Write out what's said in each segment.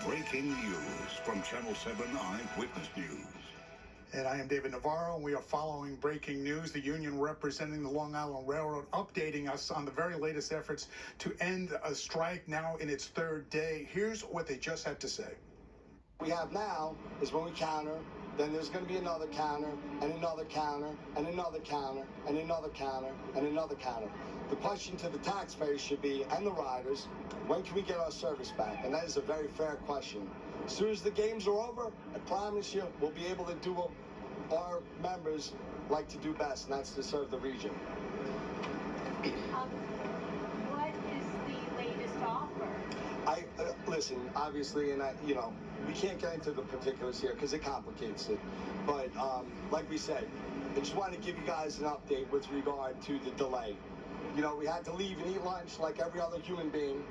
Breaking news from Channel 7 Eyewitness News. And I am David Navarro, and we are following breaking news. The union representing the Long Island Railroad updating us on the very latest efforts to end a strike now in its third day. Here's what they just had to say. We have now is when we counter, then there's going to be another counter, and another counter, and another counter, and another counter, and another counter. The question to the taxpayers should be, and the riders, when can we get our service back? And that is a very fair question. As soon as the games are over, I promise you, we'll be able to do what our members like to do best, and that's to serve the region. What is the latest offer? Listen, obviously, and we can't get into the particulars here because it complicates it. But like we said, I just wanted to give you guys an update with regard to the delay. We had to leave and eat lunch like every other human being.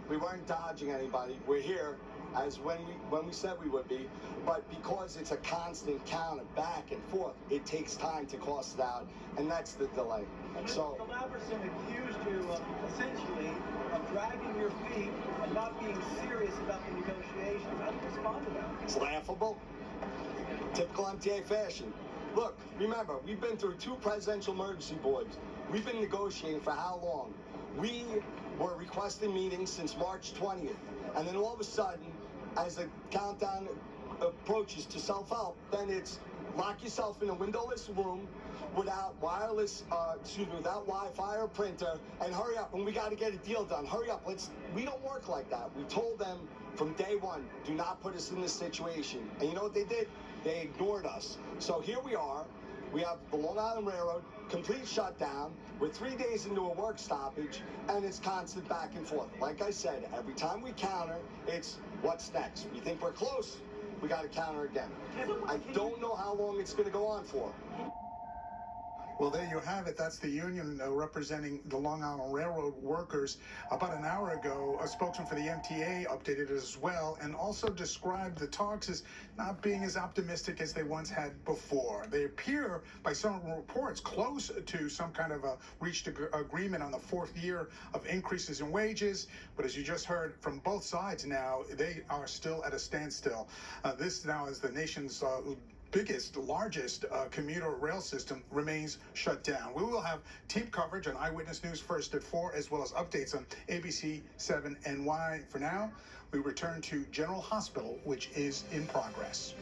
We weren't dodging anybody. We're here as when we said we would be, but because it's a constant counter back and forth, it takes time to cost it out, and that's the delay. So Mr. Laverson accused you essentially of dragging your feet and not being serious about the negotiations. How do you respond to that? It's laughable. Typical MTA fashion. Look, remember, we've been through 2 presidential emergency boards. We've been negotiating for how long? We were requesting meetings since March 20th. And then all of a sudden, as the countdown approaches to self-help, then it's lock yourself in a windowless room without without Wi-Fi or printer, and hurry up, and we got to get a deal done. Hurry up, we don't work like that. We told them from day one, do not put us in this situation. And you know what they did? They ignored us. So here we are. We have the Long Island Railroad, complete shutdown. We're 3 days into a work stoppage, and it's constant back and forth. Like I said, every time we counter, it's what's next. We think we're close, we got to counter again. I don't know how long it's going to go on for. Well, there you have it. That's the union representing the Long Island Railroad workers. About an hour ago, a spokesman for the MTA updated it as well and also described the talks as not being as optimistic as they once had before. They appear, by some reports, close to some kind of a reached agreement on the 4th year of increases in wages. But as you just heard from both sides now, they are still at a standstill. This now is the nation's largest commuter rail system remains shut down. We will have team coverage on Eyewitness News first at 4, as well as updates on ABC 7 NY. For now, we return to General Hospital, which is in progress.